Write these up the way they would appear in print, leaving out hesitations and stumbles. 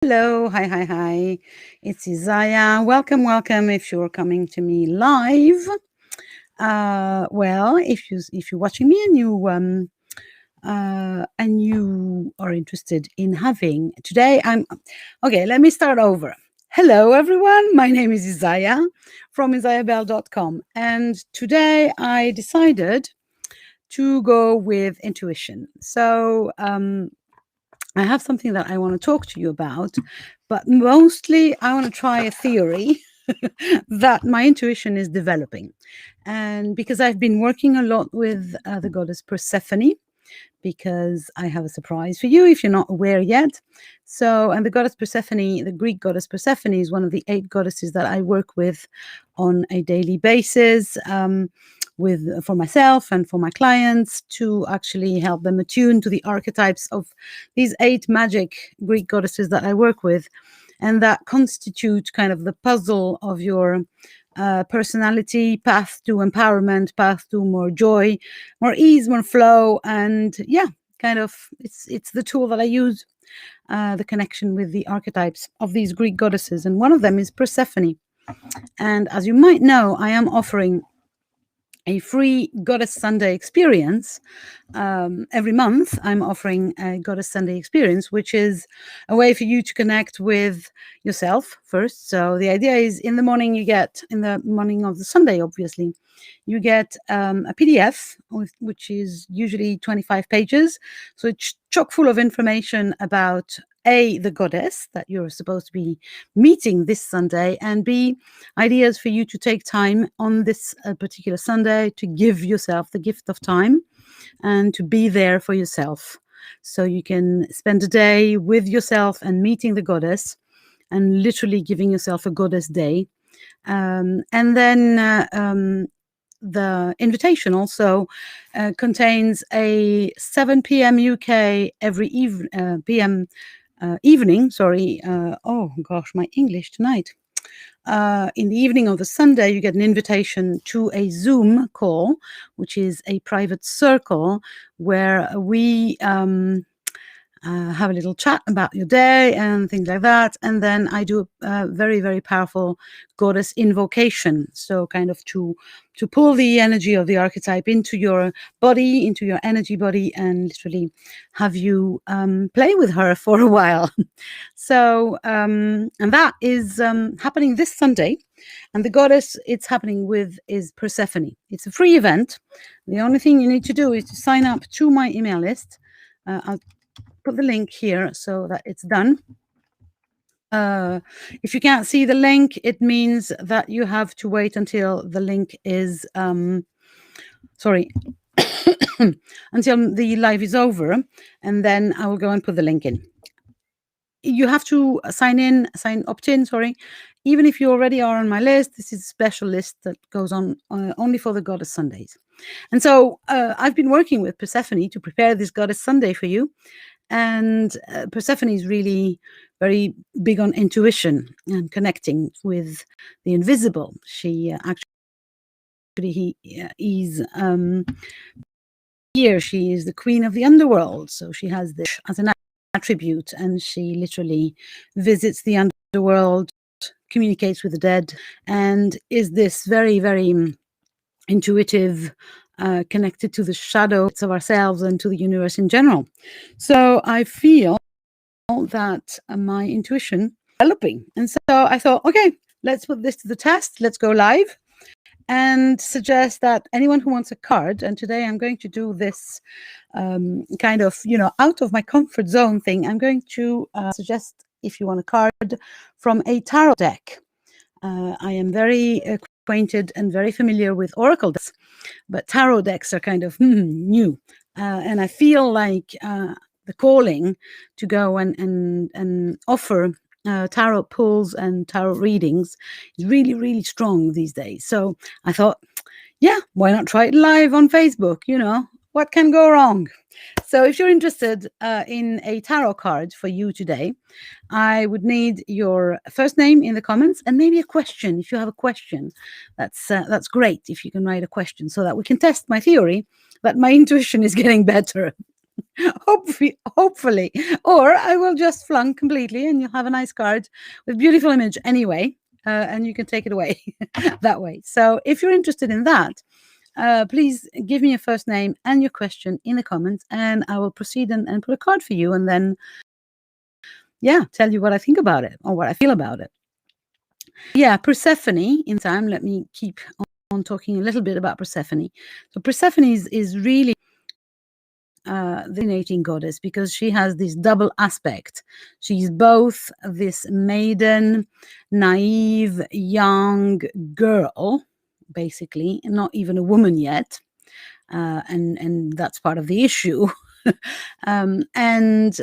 Hello, hi. It's Isaiah. Welcome. If you're coming to me live, if you're watching me and you are interested in having today, I'm okay. Let me start over. Hello, everyone. My name is Isaiah from IsayaBelle.com, and today I decided to go with intuition. So I have something that I want to talk to you about, but mostly I want to try a theory that my intuition is developing. And because I've been working a lot with the goddess Persephone, because I have a surprise for you if you're not aware yet. So, and the goddess Persephone, the Greek goddess Persephone, is one of the 8 goddesses that I work with on a daily basis. For myself and for my clients to actually help them attune to the archetypes of these 8 magic Greek goddesses that I work with, and that constitute kind of the puzzle of your personality, path to empowerment, path to more joy, more ease, more flow, and it's the tool that I use, the connection with the archetypes of these Greek goddesses, and one of them is Persephone. And as you might know, I am offering a free Goddess Sunday experience. Every month, I'm offering a Goddess Sunday experience, which is a way for you to connect with yourself first. So the idea is in the morning of the Sunday, obviously, you get a PDF, which is usually 25 pages. So it's chock full of information about the goddess that you're supposed to be meeting this Sunday, and B, ideas for you to take time on this particular Sunday to give yourself the gift of time and to be there for yourself. So you can spend a day with yourself and meeting the goddess and literally giving yourself a goddess day. And then the invitation also contains a 7 p.m. UK every evening. Oh gosh, my English tonight. In the evening of the Sunday, you get an invitation to a Zoom call, which is a private circle where we have a little chat about your day and things like that. And then I do a very, very powerful goddess invocation. So kind of to pull the energy of the archetype into your body, into your energy body, and literally have you play with her for a while. So, and that is happening this Sunday. And the goddess it's happening with is Persephone. It's a free event. The only thing you need to do is to sign up to my email list. I'll put the link here so that it's done. If you can't see the link, it means that you have to wait until the link is until the live is over, and then I will go and put the link in. You have to opt in, even if you already are on my list. This is a special list that goes on only for the Goddess Sundays. And so I've been working with Persephone to prepare this Goddess Sunday for you. And Persephone is really very big on intuition and connecting with the invisible. She is here. She is the queen of the underworld. So she has this as an attribute, and she literally visits the underworld, communicates with the dead, and is this very, very intuitive, connected to the shadows of ourselves and to the universe in general. So I feel that my intuition is developing. And so I thought, okay, let's put this to the test. Let's go live and suggest that anyone who wants a card, and today I'm going to do this kind of, out of my comfort zone thing. I'm going to suggest if you want a card from a tarot deck. I am very acquainted and very familiar with oracle decks, but tarot decks are kind of new. And I feel like the calling to go and offer tarot pulls and tarot readings is really, really strong these days. So I thought, yeah, why not try it live on Facebook? What can go wrong? So if you're interested in a tarot card for you today, I would need your first name in the comments and maybe a question. If you have a question, that's great. If you can write a question so that we can test my theory that my intuition is getting better. hopefully, or I will just flunk completely, and you'll have a nice card with beautiful image anyway, and you can take it away that way. So if you're interested in that, please give me your first name and your question in the comments, and I will proceed and put a card for you, and then tell you what I think about it or what I feel about it. Yeah, Persephone in time. Let me keep on talking a little bit about Persephone. So Persephone is really the fascinating goddess because she has this double aspect. She's both this maiden, naive, young girl, basically, not even a woman yet, and that's part of the issue. And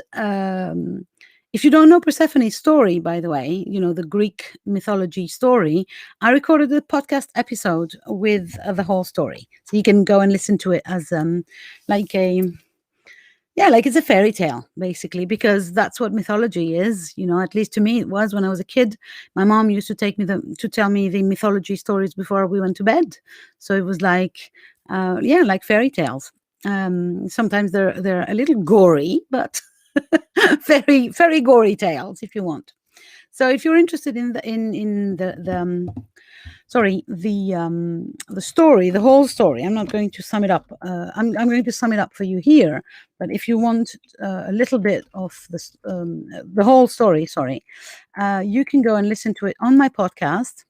if you don't know Persephone's story, by the way, the Greek mythology story, I recorded a podcast episode with the whole story, so you can go and listen to it as like it's a fairy tale, basically, because that's what mythology is. At least to me it was when I was a kid. My mom used to take me to tell me the mythology stories before we went to bed. So it was like like fairy tales. Sometimes they're a little gory, but very, very gory tales if you want. So if you're interested in the story, the whole story, I'm not going to sum it up. I'm going to sum it up for you here. But if you want a little bit of the whole story, you can go and listen to it on my podcast,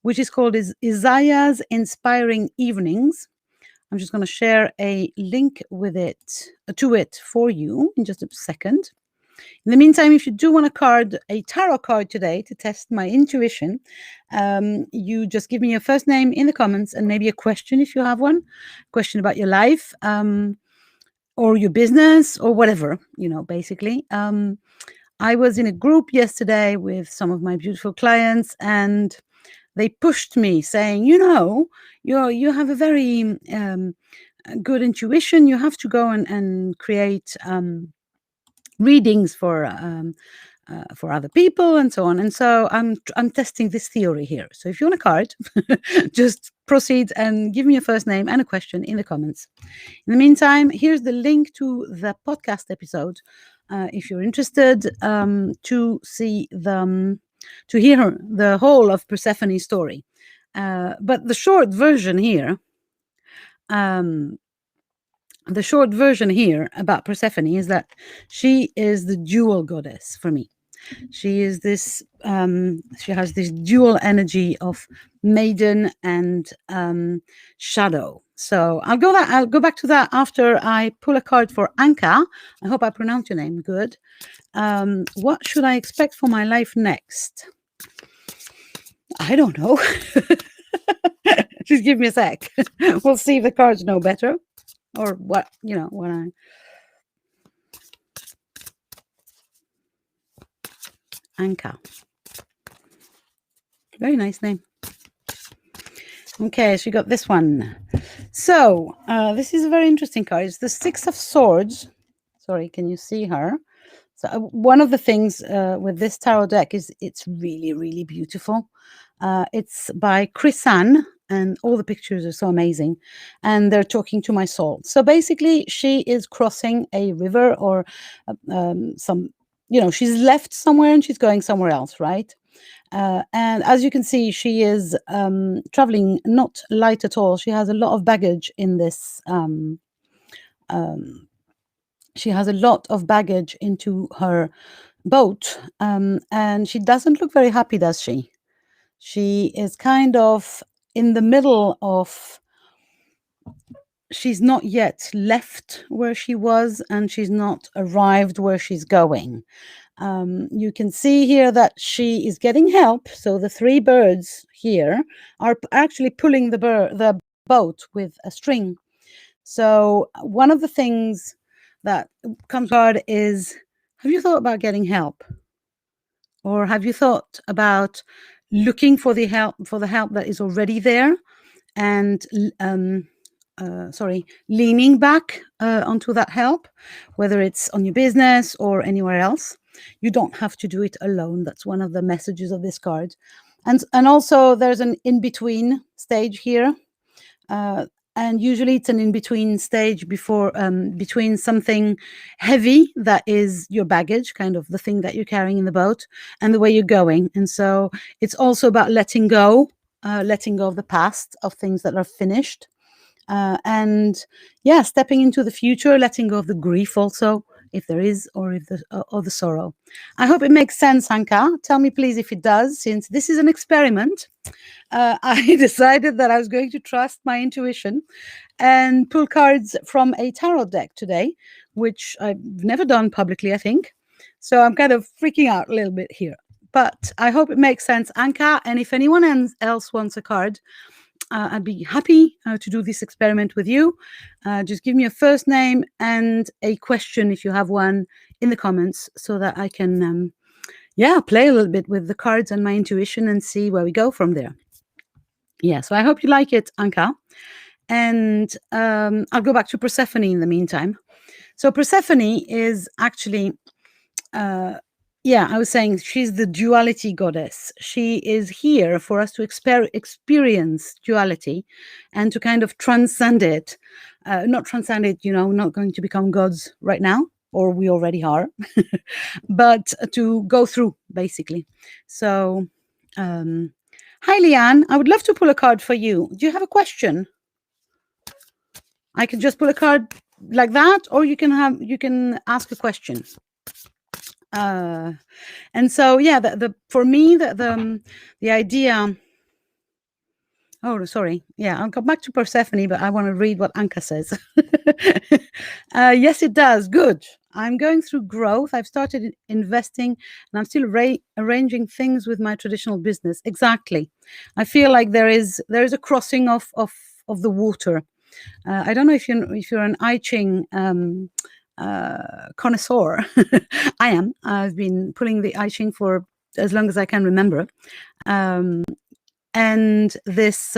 which is called Isaiah's Inspiring Evenings. I'm just going to share a link to it for you in just a second. In the meantime, if you do want a tarot card today to test my intuition, you just give me your first name in the comments and maybe a question if you have one, question about your life or your business or whatever, basically. I was in a group yesterday with some of my beautiful clients, and they pushed me saying, you have a very good intuition. You have to go and create readings for other people and so on. And so I'm testing this theory here. So if you want a card, just proceed and give me your first name and a question in the comments. In the meantime, here's the link to the podcast episode if you're interested to hear the whole of Persephone's story. But the short version here about Persephone is that she is the dual goddess for me. She is this. She has this dual energy of maiden and shadow. So I'll go back to that after I pull a card for Anka. I hope I pronounced your name good. What should I expect for my life next? I don't know. Just give me a sec. We'll see if the cards know better. Or what, Anka. Very nice name. Okay, so you got this one. So this is a very interesting card. It's the Six of Swords. Sorry, can you see her? So one of the things with this tarot deck is it's really, really beautiful. It's by Chris-Anne, and all the pictures are so amazing, and they're talking to my soul. So basically, she is crossing a river or she's left somewhere and she's going somewhere else, right? And as you can see, she is traveling not light at all. She has a lot of baggage in this. She has a lot of baggage into her boat, and she doesn't look very happy, does she? She is kind of in the middle of, she's not yet left where she was, and she's not arrived where she's going. You can see here that she is getting help. So the three birds here are actually pulling the boat with a string. So one of the things that comes hard is, have you thought about getting help? Or have you thought about looking for the help that is already there, and leaning back onto that help, whether it's on your business or anywhere else? You don't have to do it alone. That's one of the messages of this card. And also there's an in-between stage here. and usually it's an in-between stage before between something heavy that is your baggage, kind of the thing that you're carrying in the boat, and the way you're going. And so it's also about letting go of the past, of things that are finished, and yeah, stepping into the future, letting go of the grief also, if there is, or the sorrow. I hope it makes sense, Anka. Tell me please if it does, since this is an experiment. I decided that I was going to trust my intuition and pull cards from a tarot deck today, which I've never done publicly, I think. So I'm kind of freaking out a little bit here. But I hope it makes sense, Anka. And if anyone else wants a card, I'd be happy to do this experiment with you. Just give me a first name and a question, if you have one, in the comments, so that I can, play a little bit with the cards and my intuition and see where we go from there. Yeah, so I hope you like it, Anka. And I'll go back to Persephone in the meantime. So Persephone is actually, I was saying she's the duality goddess. She is here for us to experience duality and to kind of transcend it. Not transcend it, not going to become gods right now, or we already are, but to go through, basically. So, hi, Leanne. I would love to pull a card for you. Do you have a question? I can just pull a card like that, or you can ask a question. And so, yeah, for me, the idea. Oh, sorry. Yeah, I'll go back to Persephone, but I want to read what Anka says. Yes, it does. Good. I'm going through growth. I've started investing, and I'm still arranging things with my traditional business. Exactly. I feel like there is a crossing of the water. I don't know if you're an I Ching connoisseur. I am. I've been pulling the I Ching for as long as I can remember. And this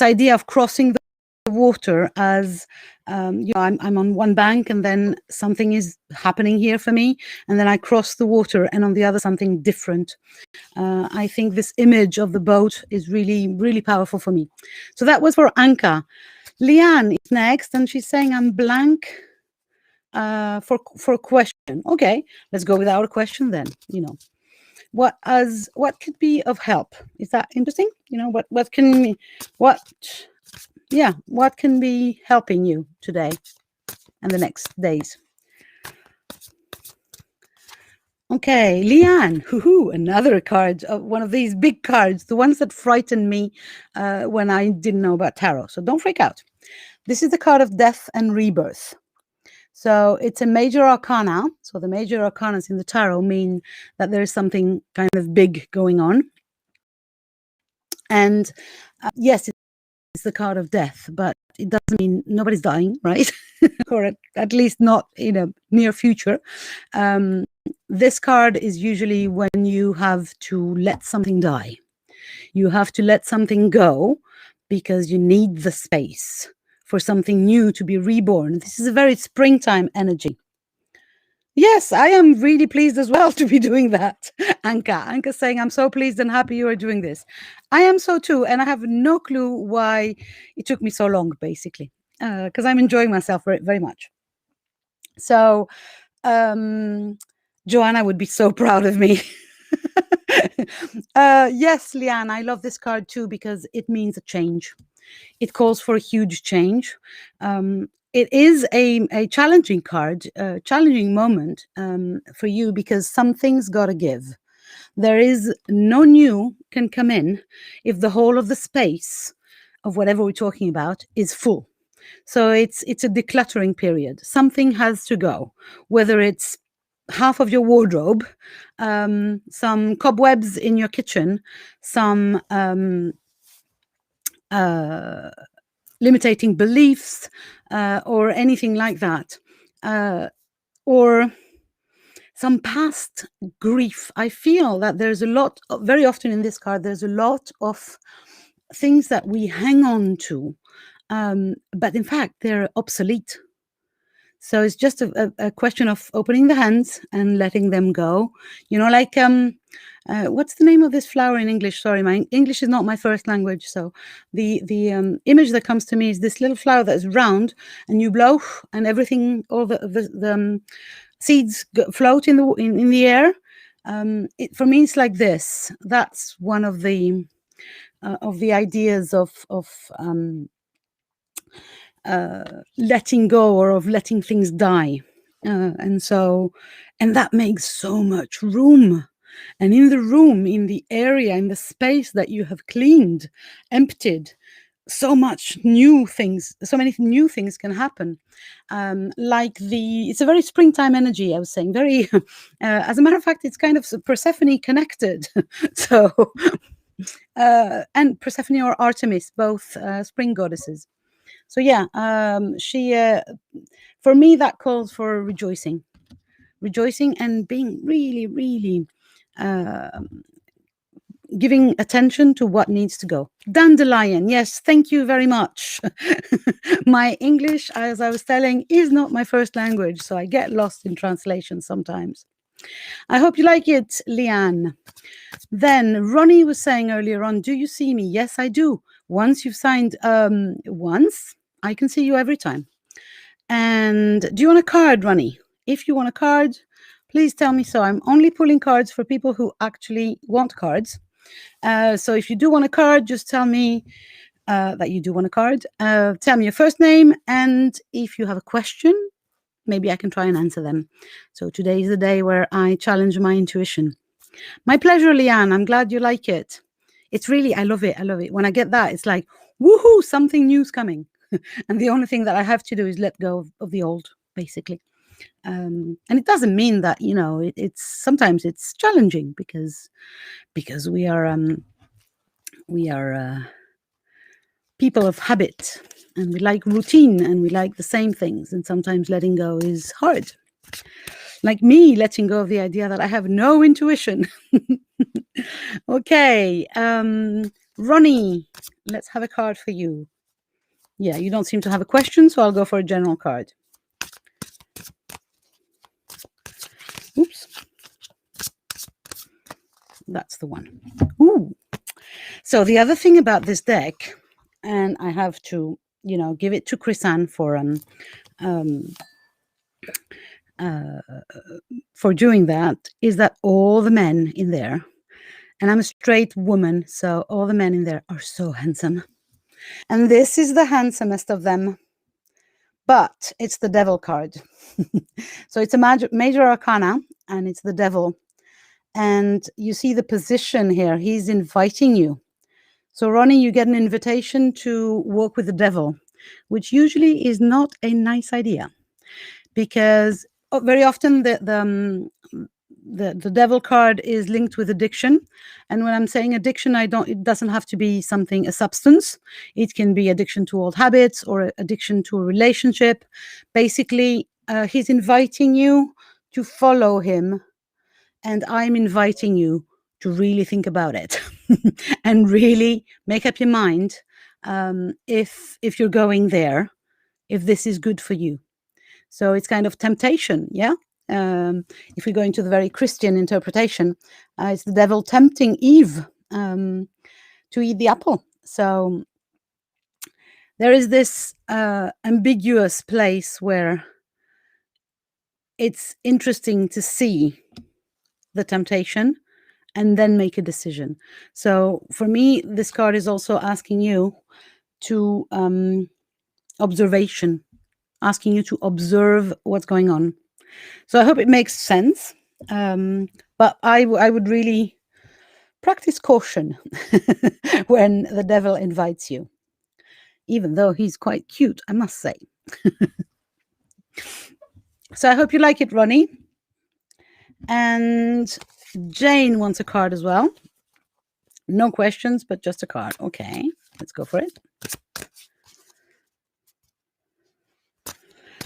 idea of crossing the water as I'm on one bank, and then something is happening here for me, and then I cross the water, and on the other something different. I think this image of the boat is really, really powerful for me. So that was for Anka. Leanne is next, and she's saying I'm blank for a question. Okay, let's go without a question then. What could be of help? Is that interesting? What can be helping you today and the next days? Okay, Leanne, another card, one of these big cards, the ones that frightened me when I didn't know about tarot. So don't freak out. This is the card of death and rebirth. So it's a major arcana. So the major arcanas in the tarot mean that there is something kind of big going on. And yes, it's the card of death, but it doesn't mean nobody's dying, right? Or at least not in a near future. This card is usually when you have to let something die. You have to let something go because you need the space for something new to be reborn. This is a very springtime energy. Yes, I am really pleased as well to be doing that. Anka saying, I'm so pleased and happy you are doing this. I am so too, and I have no clue why it took me so long, basically, because I'm enjoying myself very, very much. So, Joanna would be so proud of me. Yes, Leanne, I love this card too because it means a change. It calls for a huge change. It is a challenging card, a challenging moment for you because some things got to give. There is no new can come in if the whole of the space of whatever we're talking about is full. So it's a decluttering period. Something has to go, whether it's half of your wardrobe, some cobwebs in your kitchen, some limiting beliefs, or anything like that, or some past grief. I feel that there's a lot, very often in this card, there's a lot of things that we hang on to, but in fact, they're obsolete. So it's just a question of opening the hands and letting them go. Like what's the name of this flower in English? Sorry, my English is not my first language. So the image that comes to me is this little flower that is round, and you blow, and everything, all the seeds float in the air. For me, it's like this. That's one of the ideas of letting go, or of letting things die. And that makes so much room. And in the room, in the area, in the space that you have cleaned, emptied, so many new things can happen. It's a very springtime energy, I was saying, very, as a matter of fact, it's kind of Persephone connected. So, and Persephone or Artemis, both spring goddesses. So yeah, she, for me, that calls for rejoicing and being really, really giving attention to what needs to go. Dandelion, yes, thank you very much. My English, as I was telling, is not my first language, so I get lost in translation sometimes. I hope you like it, Leanne. Then Ronnie was saying earlier on, do you see me? Yes, I do. Once you've signed, once, I can see you every time. And do you want a card, Ronnie? If you want a card, please tell me so. I'm only pulling cards for people who actually want cards. So if you do want a card, just tell me that you do want a card. Tell me your first name, and if you have a question, maybe I can try and answer them. So today is the day where I challenge my intuition. My pleasure, Leanne. I'm glad you like it. It's really, I love it. I love it. When I get that, it's like, woohoo, something new's coming. And the only thing that I have to do is let go of the old, basically. And it doesn't mean that, it's sometimes it's challenging because we are people of habit, and we like routine, and we like the same things, and sometimes letting go is hard. Like me letting go of the idea that I have no intuition. Okay, Ronnie, let's have a card for you. Yeah, you don't seem to have a question, so I'll go for a general card. Oops. That's the one. Ooh. So the other thing about this deck, and I have to, give it to Chris-Anne for doing that, is that all the men in there, and I'm a straight woman, so all the men in there are so handsome. And this is the handsomest of them, but it's the devil card. So it's a major arcana, and it's the devil. And you see the position here. He's inviting you. So Ronnie, you get an invitation to walk with the devil, which usually is not a nice idea, because very often the devil card is linked with addiction. And when I'm saying addiction, it doesn't have to be a substance. It can be addiction to old habits or addiction to a relationship. Basically, he's inviting you to follow him, and I'm inviting you to really think about it and really make up your mind if you're going there, if this is good for you. So it's kind of temptation, yeah? If we go into the very Christian interpretation, it's the devil tempting Eve to eat the apple. So there is this ambiguous place where it's interesting to see the temptation and then make a decision. So for me, this card is also asking you to observation, asking you to observe what's going on. So I hope it makes sense. But I would really practice caution when the devil invites you, even though he's quite cute, I must say. So I hope you like it, Ronnie. And Jane wants a card as well. No questions, but just a card. Okay, let's go for it.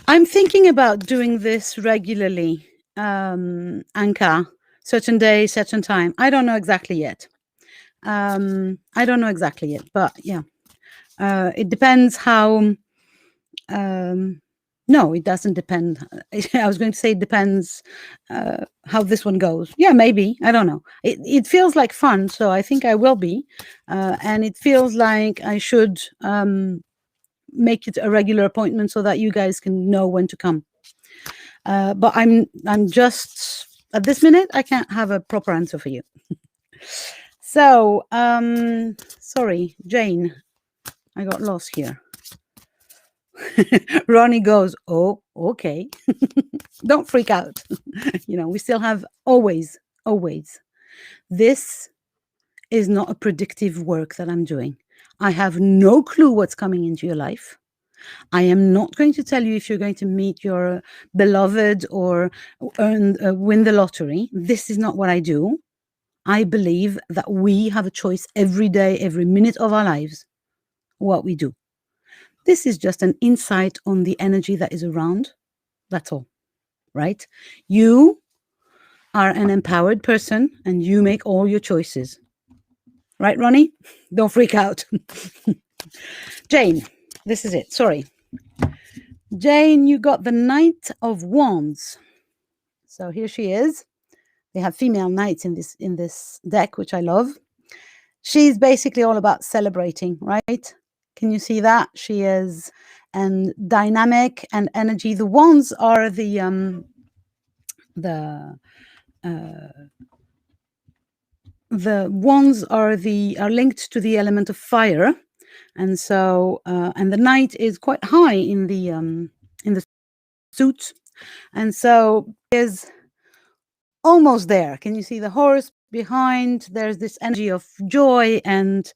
I'm thinking about doing this regularly, Anka, certain day, certain time. I don't know exactly yet. But yeah, it depends how No, it doesn't depend. I was going to say it depends how this one goes. Yeah, maybe. I don't know. It feels like fun, so I think I will be. And it feels like I should make it a regular appointment so that you guys can know when to come. But I'm just at this minute I can't have a proper answer for you. So sorry, Jane, I got lost here. Ronnie goes, oh, okay. Don't freak out. We still have always. This is not a predictive work that I'm doing. I have no clue what's coming into your life. I am not going to tell you if you're going to meet your beloved or win the lottery. This is not what I do. I believe that we have a choice every day, every minute of our lives, what we do. This is just an insight on the energy that is around. That's all, right? You are an empowered person and you make all your choices. Right, Ronnie? Don't freak out. Jane, this is it. Sorry. Jane, you got the Knight of Wands. So here she is. They have female knights in this deck, which I love. She's basically all about celebrating, right? Can you see that? She is and dynamic and energy. The wands are the wands are linked to the element of fire, and so and the knight is quite high in the suit, and so is almost there. Can you see the horse behind? There's this energy of joy and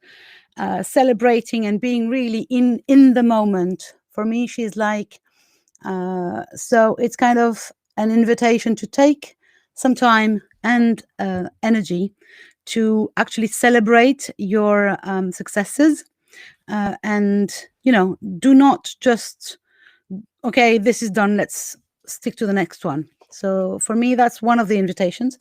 celebrating and being really in the moment. For me, she's like, so it's kind of an invitation to take some time and energy to actually celebrate your successes, and do not just, okay, this is done, let's stick to the next one. So for me, that's one of the invitations.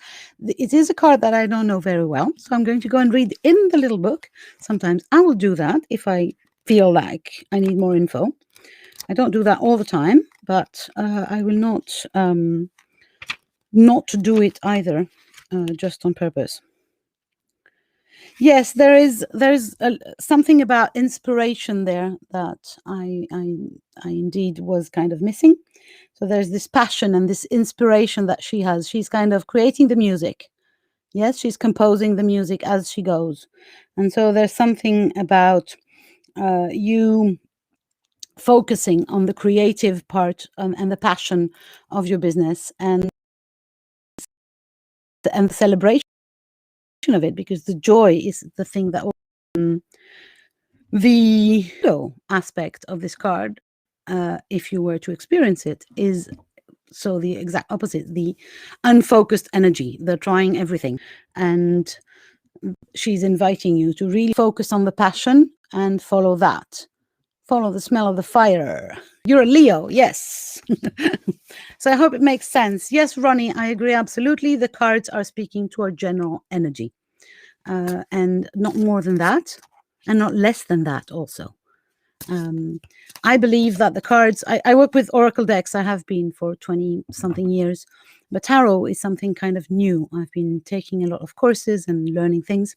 It is a card that I don't know very well, so I'm going to go and read in the little book. Sometimes I will do that if I feel like I need more info. I don't do that all the time, but I will not do it either, just on purpose. Yes, there is something about inspiration there that I indeed was kind of missing. So there's this passion and this inspiration that she has. She's kind of creating the music. Yes, she's composing the music as she goes. And so there's something about you focusing on the creative part and the passion of your business and the celebration of it, because the joy is the thing that the aspect of this card, if you were to experience it, is so the exact opposite, the unfocused energy, the trying everything. And she's inviting you to really focus on the passion and follow that. Follow the smell of the fire. You're a Leo, yes. So I hope it makes sense. Yes, Ronnie, I agree absolutely. The cards are speaking to our general energy, and not more than that, and not less than that also. I believe that the cards, I work with Oracle decks. I have been for 20-something years, but tarot is something kind of new. I've been taking a lot of courses and learning things,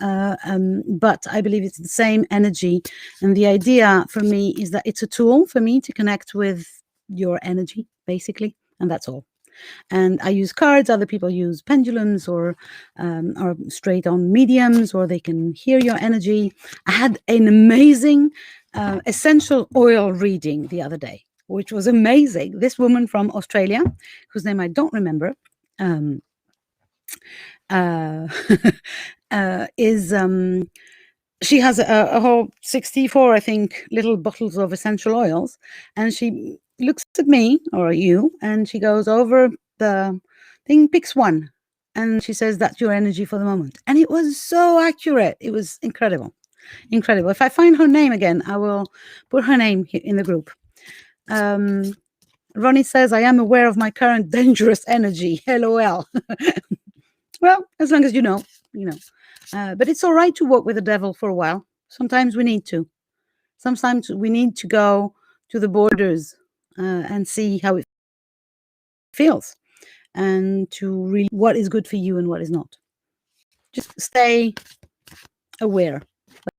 but I believe it's the same energy. And the idea for me is that it's a tool for me to connect with your energy, basically, and that's all. And I use cards. Other people use pendulums or straight on mediums, or they can hear your energy. I had an amazing essential oil reading the other day, which was amazing. This woman from Australia, whose name I don't remember, is she has a whole 64, I think, little bottles of essential oils, and she looks at me or you, and she goes over the thing, picks one, and she says, that's your energy for the moment. And it was so accurate. It was incredible. If I find her name again, I will put her name in the group. Ronnie says, I am aware of my current dangerous energy. LOL. Well, as long as you know. But it's all right to work with the devil for a while. Sometimes we need to. Sometimes we need to go to the borders and see how it feels, and to really what is good for you and what is not. Just stay aware.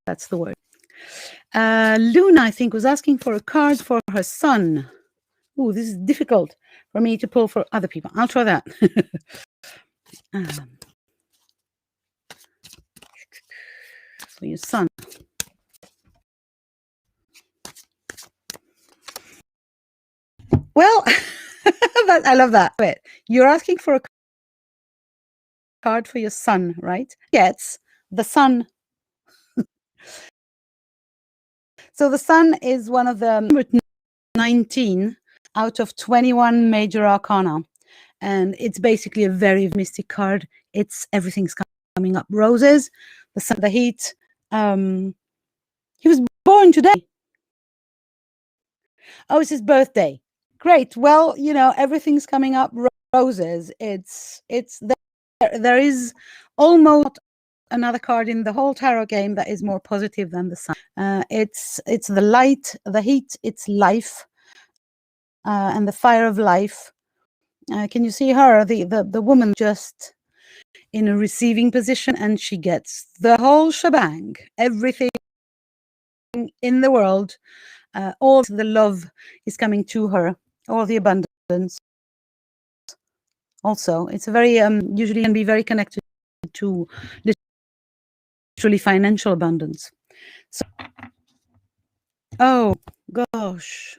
That's the word. Luna, I think, was asking for a card for her son. Oh, this is difficult for me to pull for other people. I'll try that. For your son. Well, I love that. Wait, you're asking for a card for your son, right? Yes, the sun. So the sun is one of the number 19 out of 21 major arcana. And it's basically a very mystic card. It's everything's coming up. Roses, the sun, the heat. He was born today. Oh, it's his birthday. Great. Well, you know, everything's coming up. Roses. It's there. There is almost another card in the whole tarot game that is more positive than the sun. It's the light, the heat. It's life, and the fire of life. Can you see her? The woman just in a receiving position, and she gets the whole shebang. Everything in the world, all the love is coming to her. All the abundance. Also, it's a very usually can be very connected to literally financial abundance. So, oh gosh,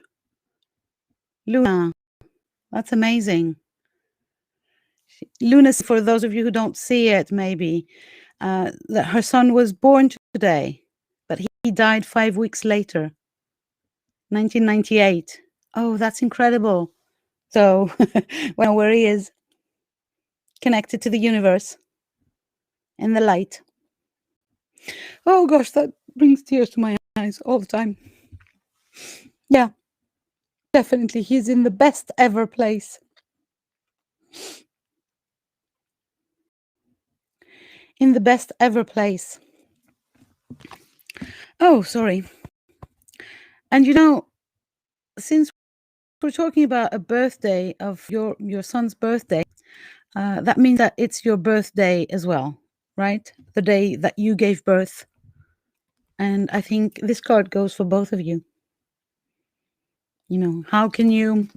Luna, that's amazing. Luna, for those of you who don't see it, maybe that her son was born today, but he died 5 weeks later, 1998. Oh, that's incredible. So, well, where he is, connected to the universe and the light. Oh gosh, that brings tears to my eyes all the time. Yeah, definitely. He's in the best ever place. In the best ever place. Oh, sorry. And you know, since we're talking about a birthday of your son's birthday, that means that it's your birthday as well, right? The day that you gave birth. And I think this card goes for both of you. You know, how can you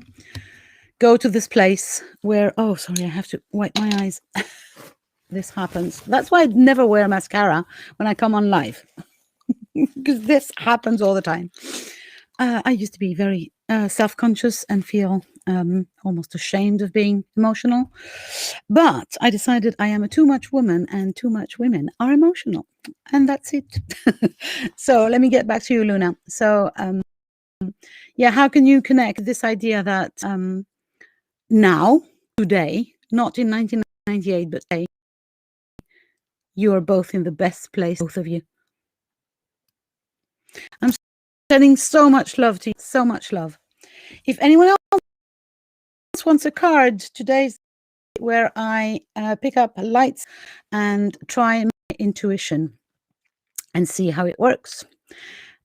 go to this place where, oh, sorry, I have to wipe my eyes. This happens. That's why I never wear mascara when I come on live, because this happens all the time. I used to be very self-conscious and feel almost ashamed of being emotional. But I decided I am a too much woman, and too much women are emotional. And that's it. So let me get back to you, Luna. So yeah, how can you connect this idea that now, today, not in 1998, but today, you are both in the best place, both of you. I'm sending so much love to you, so much love. If anyone else wants a card, today's where I pick up lights and try my intuition and see how it works.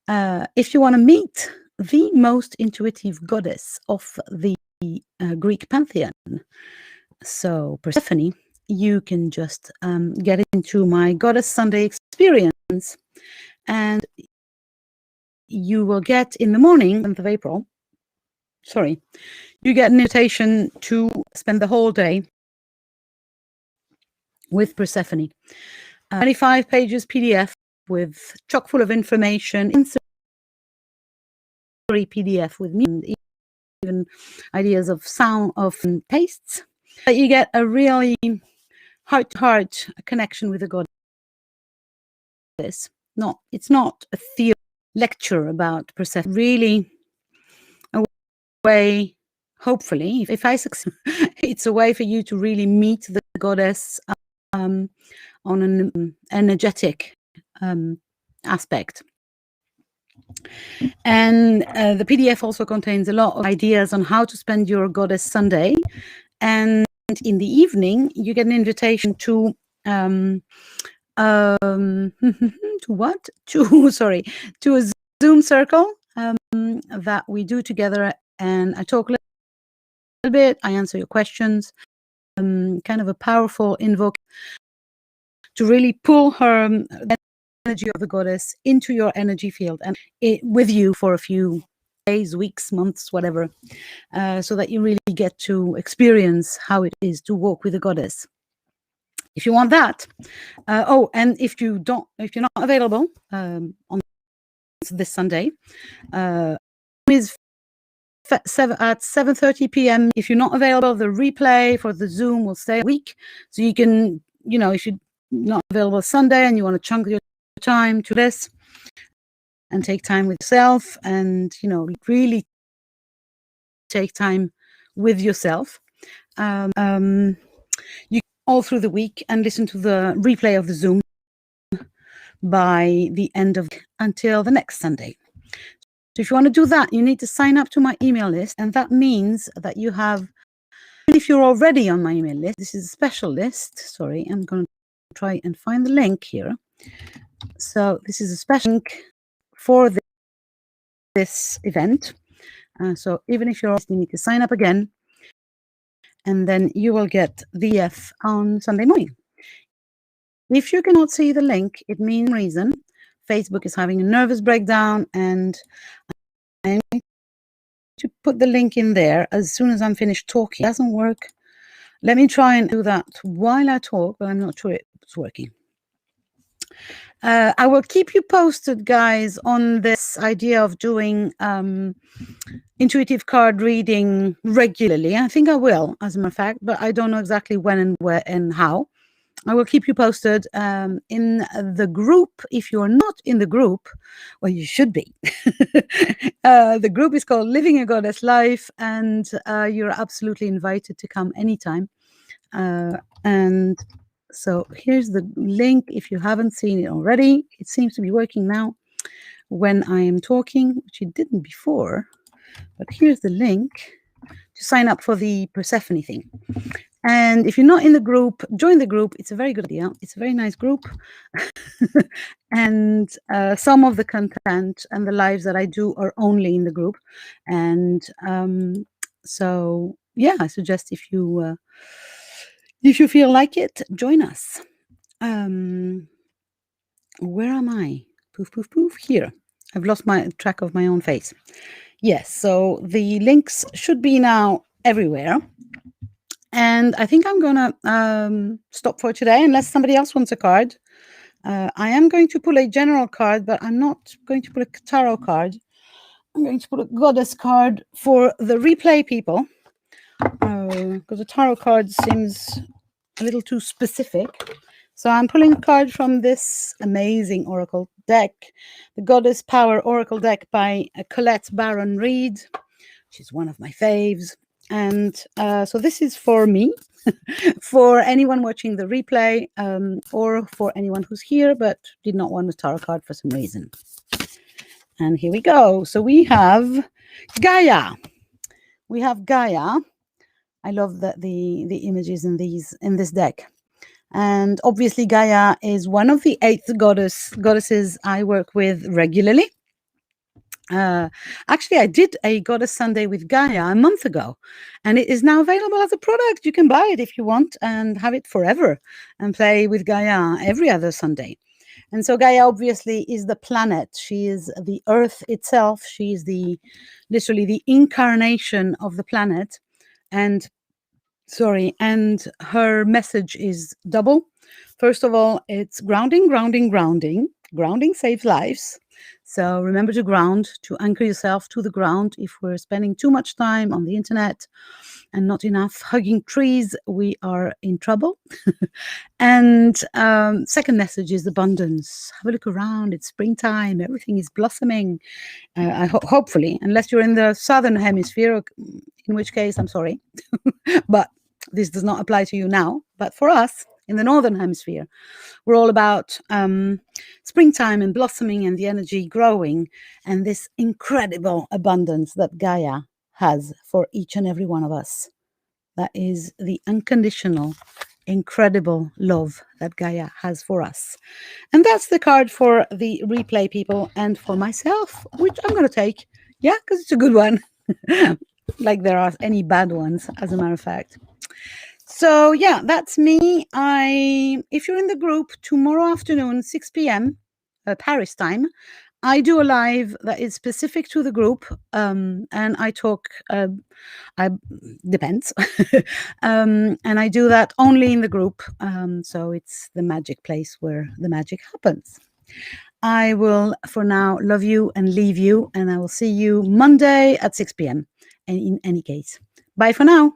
If you want to meet the most intuitive goddess of the Greek pantheon, so Persephone, you can just get into my Goddess Sunday experience, and you will get in the morning, 10th of April, sorry, you get an invitation to spend the whole day with Persephone. 25 pages PDF with chock full of information, PDF with me, and even ideas of sound of tastes. But you get a really heart-to-heart connection with the goddess. It's not a theory lecture about Persephone. Really, a way, hopefully, if I succeed, it's a way for you to really meet the goddess on an energetic aspect. And the PDF also contains a lot of ideas on how to spend your Goddess Sunday. And in the evening, you get an invitation to to what? To a Zoom circle that we do together and I talk a little bit. I answer your questions. Kind of a powerful invoke to really pull her the energy of the goddess into your energy field and with you for a few days, weeks, months, whatever, so that you really get to experience how it is to walk with the goddess. If you want that, and if you're not available on this Sunday, is at 7:30 p.m. If you're not available, the replay for the Zoom will stay a week, so you can, if you're not available Sunday and you want to chunk your time to this and take time with yourself and really take time with yourself, you all through the week and listen to the replay of the Zoom by the end of until the next Sunday. So if you want to do that, you need to sign up to my email list, and that means that you have, if you're already on my email list, this is a special list. Sorry, I'm going to try and find the link here. So this is a special link for this event. So even if you need to sign up again, and then you will get the F on Sunday morning. If you cannot see the link, it means reason. Facebook is having a nervous breakdown, and I'm going to put the link in there as soon as I'm finished talking. It doesn't work. Let me try and do that while I talk, but I'm not sure it's working. I will keep you posted, guys, on this idea of doing intuitive card reading regularly. I think I will, as a matter of fact, but I don't know exactly when and where and how. I will keep you posted in the group. If you're not in the group, well, you should be. The group is called Living a Goddess Life, and you're absolutely invited to come anytime. And so here's the link. If you haven't seen it already, it seems to be working now when I am talking, which it didn't before. But here's the link to sign up for the Persephone thing. And if you're not in the group, join the group. It's a very good idea. It's a very nice group. And some of the content and the lives that I do are only in the group. And so, yeah, I suggest if you feel like it, join us. Where am I? Poof, poof, poof. Here. I've lost my track of my own face. Yes, so the links should be now everywhere. And I think I'm going to stop for today, unless somebody else wants a card. I am going to pull a general card, but I'm not going to pull a tarot card. I'm going to pull a goddess card for the replay people, because the tarot card seems a little too specific. So I'm pulling a card from this amazing oracle deck, the Goddess Power Oracle deck by Colette Baron Reid, which is one of my faves. And so this is for me, for anyone watching the replay, or for anyone who's here but did not want a tarot card for some reason. And here we go. So we have Gaia. We have Gaia. I love the images in this deck. And obviously Gaia is one of the 8 goddesses I work with regularly. Actually, I did a Goddess Sunday with Gaia a month ago, and it is now available as a product. You can buy it if you want and have it forever and play with Gaia every other Sunday. And so Gaia obviously is the planet. She is the earth itself. She is literally the incarnation of the planet. And her message is double. First of all, it's grounding. Grounding saves lives. So remember to ground, to anchor yourself to the ground. If we're spending too much time on the internet and not enough hugging trees, we are in trouble. And second message is abundance. Have a look around. It's springtime. Everything is blossoming. Hopefully, unless you're in the southern hemisphere, in which case I'm sorry, but this does not apply to you now. But for us in the northern hemisphere, we're all about springtime and blossoming and the energy growing and this incredible abundance that Gaia has for each and every one of us. That is the unconditional, incredible love that Gaia has for us. And that's the card for the replay people and for myself, which I'm going to take. Yeah, because it's a good one. like there are any bad ones, as a matter of fact. So yeah, that's me. If you're in the group tomorrow afternoon, 6 p.m. Paris time, I do a live that is specific to the group, and I talk. I depends, and I do that only in the group. So it's the magic place where the magic happens. I will, for now, love you and leave you, and I will see you Monday at 6 p.m. And in any case, bye for now.